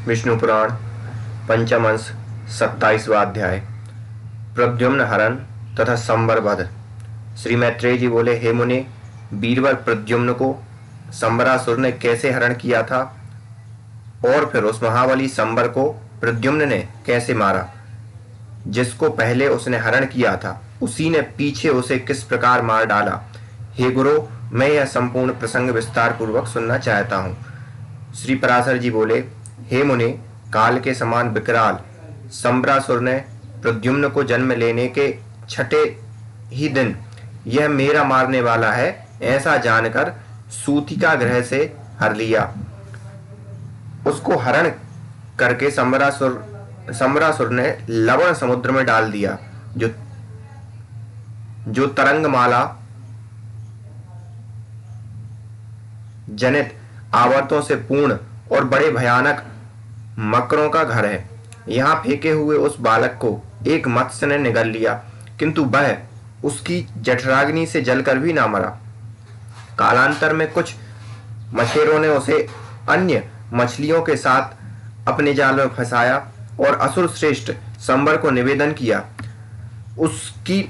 विष्णु पुराण पंचम अंश 27वां अध्याय प्रद्युम्न हरण तथा संबर वध। श्री मैत्रेय जी बोले, हे मुनि, बीरबल प्रद्युम्न को संबरासुर ने कैसे हरण किया था और फिर उस महाबली संबर को प्रद्युम्न ने कैसे मारा? जिसको पहले उसने हरण किया था उसी ने पीछे उसे किस प्रकार मार डाला? हे गुरु, मैं यह संपूर्ण प्रसंग विस्तार पूर्वक सुनना चाहता हूँ। श्री पराशर जी बोले, हे मुनि, काल के समान विकराल संबरासुर ने प्रद्युम्न को जन्म लेने के छठे ही दिन यह मेरा मारने वाला है ऐसा जानकर सूतिका ग्रह से हर लिया। उसको हरण करके संबरासुर ने लवण समुद्र में डाल दिया, जो तरंगमाला जनित आवर्तों से पूर्ण और बड़े भयानक मकरों का घर है। यहाँ फेंके हुए उस बालक को एक मत्स्य ने निगल लिया, किंतु वह उसकी जठराग्नि से जलकर भी ना मरा। कालांतर में कुछ मछेरों ने उसे अन्य मछलियों के साथ अपने जाल में फंसाया और असुर श्रेष्ठ संबर को निवेदन किया। उसकी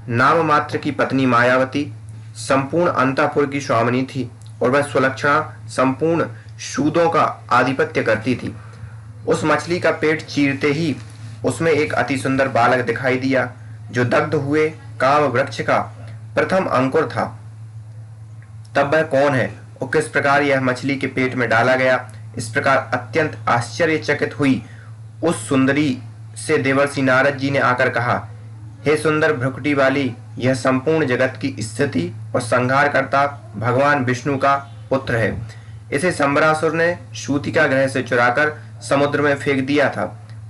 नाम मात्र की पत्नी मायावती संपूर्ण अंतापुर की स्वामिनी थी और वह सुलक्षणा संपूर्ण शूदों का आधिपत्य करती थी। उस मछली का पेट चीरते ही उसमें एक अति सुंदर बालक दिखाई दिया, जो दग्ध हुए काम वृक्ष का प्रथम अंकुर था। तब वह कौन है और किस प्रकार यह मछली के पेट में डाला गया, इस प्रकार अत्यंत आश्चर्यचकित हुई उस सुंदरी से देवर्षि नारद जी ने आकर कहा, हे सुंदर भ्रुकुटी वाली, यह संपूर्ण जगत की स्थिति और संहार करता भगवान विष्णु का पुत्र है। इसे संबरासुर ने सूतिका ग्रह से चुराकर समुद्र में फेंक दिया था।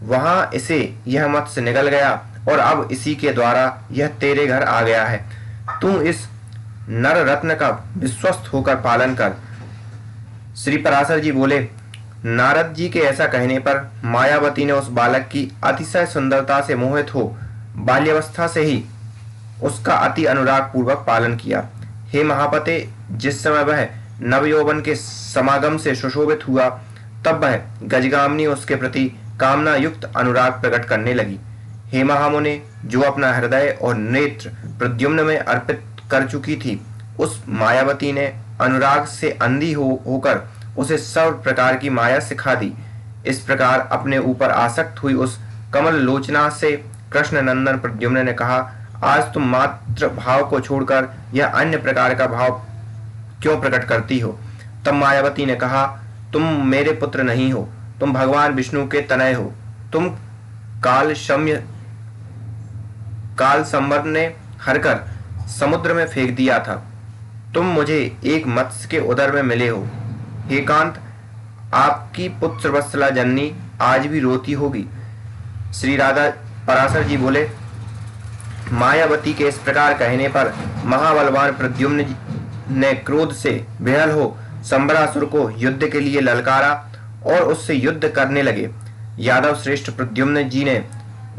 वहां इसे यह मत्स्य निगल गया और अब इसी के द्वारा यह तेरे घर आ गया है। तू इस नर रत्न का विश्वस्त होकर पालन कर। श्री पराशर जी बोले, नारद जी के ऐसा कहने पर मायावती ने उस बालक की अतिशय सुंदरता से मोहित हो बाल्यावस्था से ही उसका अति अनुराग पूर्वक पालन किया। हे महापते, जिस समय वह नवयौवन के समागम से सुशोभित हुआ, तब वह गजगामिनी उसके प्रति कामना युक्त अनुराग प्रकट करने लगी। हे महामुने, जो अपना हृदय और नेत्र प्रद्युम्न में अर्पित कर चुकी थी, उस मायावती ने अनुराग से अंधी होकर उसे सब प्रकार की माया सिखा दी। इस प्रकार अपने ऊपर आसक्त हुई उस कमल लोचना से कृष्ण नंदन प्रद्युम्न ने कहा, आज तुम मात्र भाव को छोड़कर यह अन्य प्रकार का भाव क्यों प्रकट करती हो? तब मायावती ने कहा, तुम मेरे पुत्र नहीं हो, तुम भगवान विष्णु के तनय हो। तुम काल संबर ने हरकर समुद्र में फेंक दिया था। तुम मुझे एक मत्स्य के उदर में मिले हो। हे कांत, आपकी पुत्र वत्सला जननी आज भी रोती होगी। श्री राधा पराशर जी बोले, मायावती के इस प्रकार कहने पर महाबलवान प्रद्युम्न ने क्रोध से विहल हो संबरासुर को युद्ध के लिए ललकारा और उससे युद्ध करने लगे। यादव श्रेष्ठ प्रद्युम्न जी ने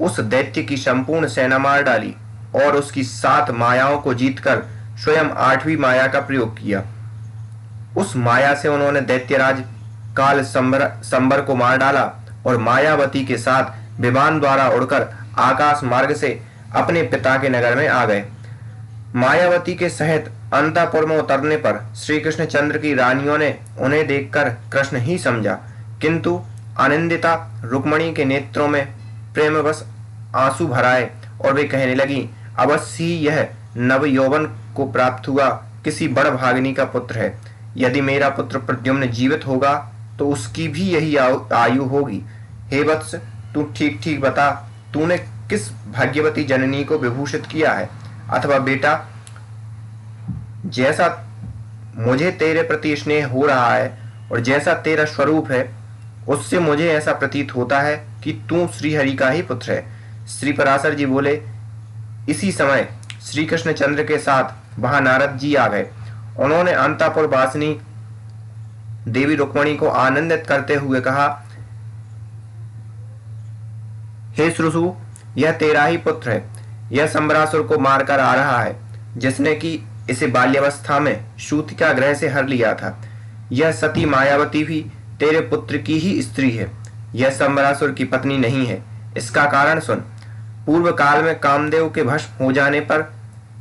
उस दैत्य की संपूर्ण सेना मार डाली और उसकी 7 मायाओं को जीतकर स्वयं 8वीं माया का प्रयोग किया। उस माया से उन्होंने दैत्यराज काल संबर को मार डाला और मायावती के साथ विमान द्वारा उड़कर आकाश मार्ग से अपने पिता के नगर में आ गए। मायावती के सहित अंतापुर में उतरने पर श्री कृष्ण चंद्र की रानियों ने उन्हें देखकर कृष्ण ही समझा, किंतु आनंदिता रुक्मणी के नेत्रों में प्रेमवश आंसू भराए और वे कहने लगी, अवश्य ही यह नव यौवन को प्राप्त हुआ किसी बड़ भागिनी का पुत्र है। यदि मेरा पुत्र प्रद्युम्न जीवित होगा तो उसकी भी यही आयु होगी। हे वत्स, तू ठीक ठीक बता, तूने किस भाग्यवती जननी को विभूषित किया है? अथवा बेटा, जैसा मुझे तेरे प्रति स्नेह हो रहा है और जैसा तेरा स्वरूप है, उससे मुझे ऐसा प्रतीत होता है कि तू श्रीहरि का ही पुत्र है। श्री पराशर जी बोले, इसी समय श्री कृष्ण चंद्र के साथ वहां नारद जी आ गए। उन्होंने अंतापुर वासिनी देवी रुक्मणी को आनंदित करते हुए कहा, हे श्रुसु, यह तेरा ही पुत्र है। यह संबरासुर को मारकर आ रहा है, जिसने कि इसे बाल्यावस्था में सूतिका ग्रह से हर लिया था। यह सती मायावती भी तेरे पुत्र की ही स्त्री है, यह संबरासुर की पत्नी नहीं है। इसका कारण सुन। पूर्व काल में कामदेव के भस्म हो जाने पर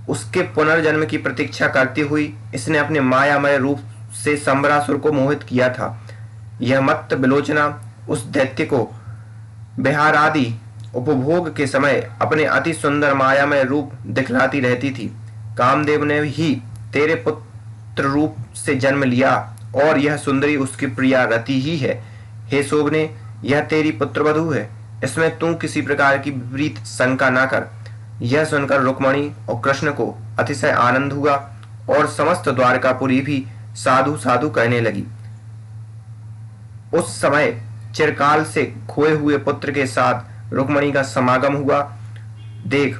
उसके पुनर्जन्म की प्रतीक्षा करती हुई इसने अपने मायामय रूप से संबरासुर को मोहित किया था। यह मत्त विलोचना उस दैत्य को विहार आदि उपभोग के समय अपने अति सुंदर मायामय रूप दिखलाती रहती थी। कामदेव ने ही तेरे पुत्र रूप से जन्म लिया और यह सुंदरी उसकी प्रिया रति ही है। हे शोभने, यह तेरी पुत्रवधू है, इसमें तू किसी प्रकार की विपरीत शंका ना कर। यह सुनकर रुक्मणी और कृष्ण को अतिशय आनंद हुआ और समस्त द्वारकापुरी भी साधु साधु कहने लगी। उस समय चिरकाल से खोए हुए पुत्र के साथ रुक्मणी का समागम हुआ देख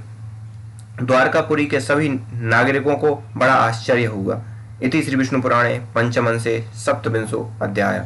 द्वारकापुरी के सभी नागरिकों को बड़ा आश्चर्य हुआ। इति श्री विष्णु पुराणे पंचम अंशे सप्तविंशो अध्याय।